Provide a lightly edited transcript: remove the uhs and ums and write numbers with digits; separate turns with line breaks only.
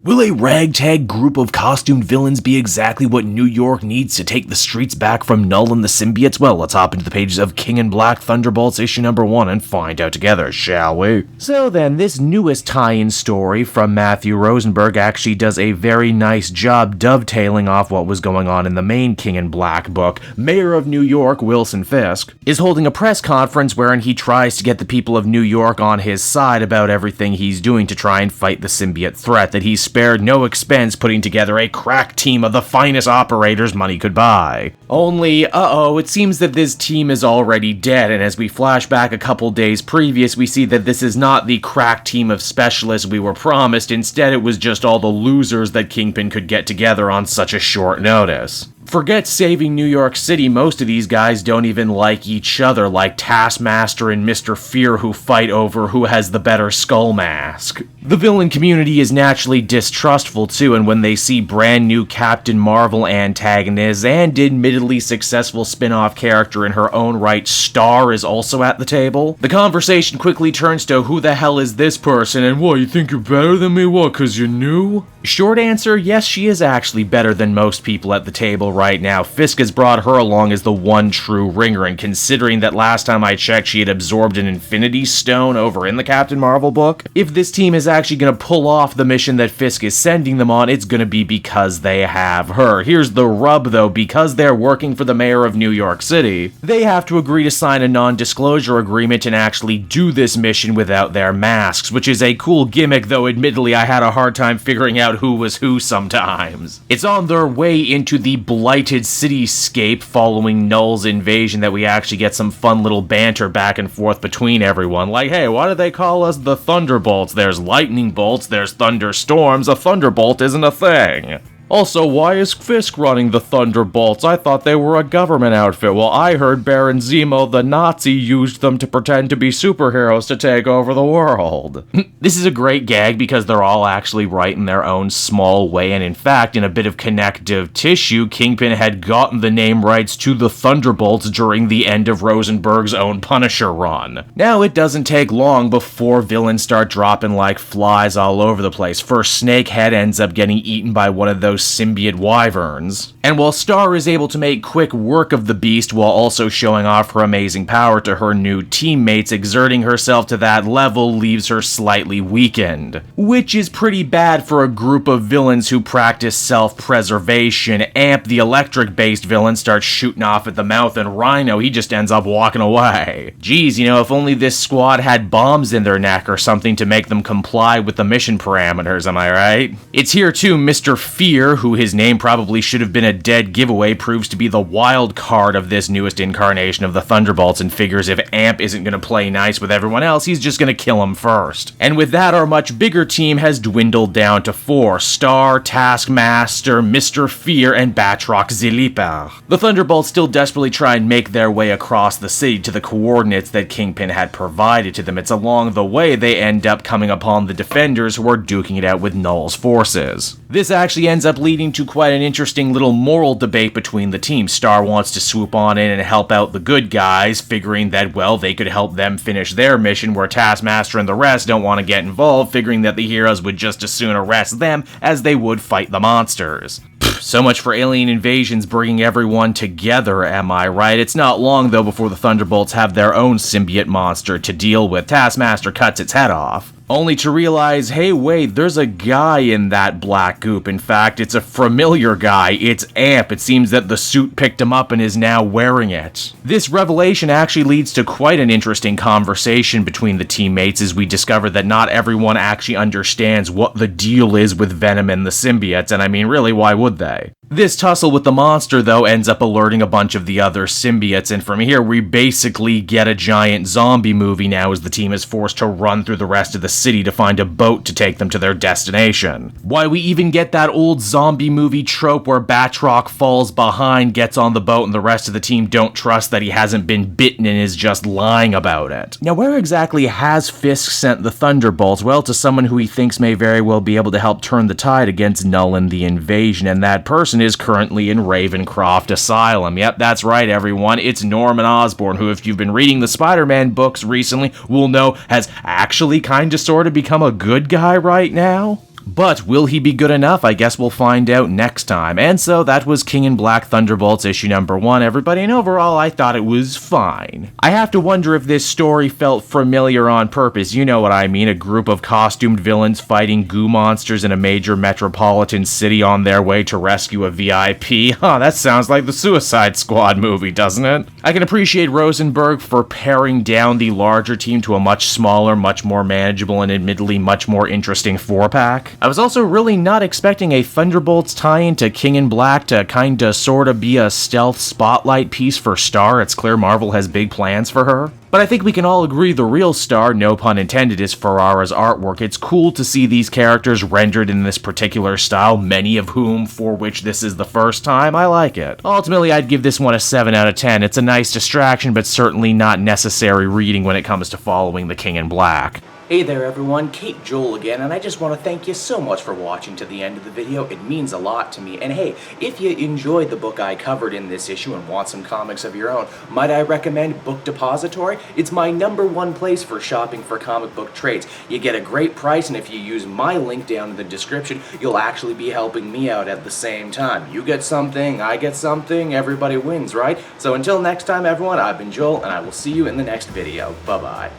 Will a ragtag group of costumed villains be exactly what New York needs to take the streets back from Null and the Symbiotes? Well, let's hop into the pages of In Black Thunderbolts issue number 1 and find out together, shall we? So then, this newest tie-in story from Matthew Rosenberg actually does a very nice job dovetailing off what was going on in the main In Black book. Mayor of New York, Wilson Fisk, is holding a press conference wherein he tries to get the people of New York on his side about everything he's doing to try and fight the symbiote threat, that he's spared no expense putting together a crack team of the finest operators money could buy. Only, it seems that this team is already dead, and as we flash back a couple days previous, we see that this is not the crack team of specialists we were promised. Instead, it was just all the losers that Kingpin could get together on such a short notice. Forget saving New York City, most of these guys don't even like each other, like Taskmaster and Mr. Fear, who fight over who has the better skull mask. The villain community is naturally distrustful too, and when they see brand new Captain Marvel antagonists and admittedly successful spin-off character in her own right, Star, is also at the table, the conversation quickly turns to who the hell is this person, and what, you think you're better than me, what, cause you're new? Short answer, yes, she is actually better than most people at the table right now. Fisk has brought her along as the one true ringer, and considering that last time I checked she had absorbed an Infinity Stone over in the Captain Marvel book, if this team is actually going to pull off the mission that Fisk is sending them on, it's going to be because they have her. Here's the rub though, because they're working for the mayor of New York City, they have to agree to sign a non-disclosure agreement and actually do this mission without their masks, which is a cool gimmick, though admittedly I had a hard time figuring out who was who sometimes. It's on their way into the blighted cityscape following Null's invasion that we actually get some fun little banter back and forth between everyone, like, hey, why do they call us the Thunderbolts? There's lightning bolts, there's thunderstorms, a thunderbolt isn't a thing. Also, why is Fisk running the Thunderbolts? I thought they were a government outfit. Well, I heard Baron Zemo the Nazi used them to pretend to be superheroes to take over the world. This is a great gag because they're all actually right in their own small way, and in fact, in a bit of connective tissue, Kingpin had gotten the name rights to the Thunderbolts during the end of Rosenberg's own Punisher run. Now, it doesn't take long before villains start dropping like flies all over the place. First, Snakehead ends up getting eaten by one of those symbiote wyverns. And while Star is able to make quick work of the beast while also showing off her amazing power to her new teammates, exerting herself to that level leaves her slightly weakened. Which is pretty bad for a group of villains who practice self-preservation. Amp, the electric-based villain, starts shooting off at the mouth, and Rhino, he just ends up walking away. Geez, if only this squad had bombs in their neck or something to make them comply with the mission parameters, am I right? It's here too, Mr. Fear, who his name probably should have been a dead giveaway, proves to be the wild card of this newest incarnation of the Thunderbolts and figures if Amp isn't going to play nice with everyone else, he's just going to kill him first. And with that, our much bigger team has dwindled down to 4: Star, Taskmaster, Mr. Fear, and BATROC THE LEAPER. The Thunderbolts still desperately try and make their way across the city to the coordinates that Kingpin had provided to them. It's along the way they end up coming upon the Defenders, who are duking it out with Null's forces. This actually ends up leading to quite an interesting little moral debate between the teams. Star wants to swoop on in and help out the good guys, figuring that, well, they could help them finish their mission, where Taskmaster and the rest don't want to get involved, figuring that the heroes would just as soon arrest them as they would fight the monsters. So much for alien invasions bringing everyone together, am I right? It's not long, though, before the Thunderbolts have their own symbiote monster to deal with. Taskmaster cuts its head off, only to realize, hey, wait, there's a guy in that black goop. In fact, it's a familiar guy. It's Amp. It seems that the suit picked him up and is now wearing it. This revelation actually leads to quite an interesting conversation between the teammates, as we discover that not everyone actually understands what the deal is with Venom and the symbiotes, and I mean, really, why would they? This tussle with the monster, though, ends up alerting a bunch of the other symbiotes, and from here we basically get a giant zombie movie now, as the team is forced to run through the rest of the city to find a boat to take them to their destination. Why, we even get that old zombie movie trope where Batroc falls behind, gets on the boat, and the rest of the team don't trust that he hasn't been bitten and is just lying about it. Now, where exactly has Fisk sent the Thunderbolts? Well, to someone who he thinks may very well be able to help turn the tide against Null and the invasion, and that person is currently in Ravencroft Asylum. Yep, that's right, everyone. It's Norman Osborn, who, if you've been reading the Spider-Man books recently, will know has actually kinda sorta become a good guy right now. But will he be good enough? I guess we'll find out next time. And so that was King in Black Thunderbolts issue number 1, everybody, and overall I thought it was fine. I have to wonder if this story felt familiar on purpose, you know what I mean, a group of costumed villains fighting goo monsters in a major metropolitan city on their way to rescue a VIP. Huh, that sounds like the Suicide Squad movie, doesn't it? I can appreciate Rosenberg for paring down the larger team to a much smaller, much more manageable, and admittedly much more interesting 4-pack. I was also really not expecting a Thunderbolts tie-in to King in Black to kinda sorta be a stealth spotlight piece for Star. It's clear Marvel has big plans for her. But I think we can all agree the real star, no pun intended, is Ferrara's artwork. It's cool to see these characters rendered in this particular style, many of whom for which this is the first time. I like it. Ultimately, I'd give this one a 7 out of 10. It's a nice distraction, but certainly not necessary reading when it comes to following the King in Black.
Hey there everyone, Kate Joel again, and I just want to thank you so much for watching to the end of the video. It means a lot to me. And hey, if you enjoyed the book I covered in this issue and want some comics of your own, might I recommend Book Depository? It's my #1 place for shopping for comic book trades. You get a great price, and if you use my link down in the description, you'll actually be helping me out at the same time. You get something, I get something, everybody wins, right? So until next time everyone, I've been Joel, and I will see you in the next video. Bye-bye.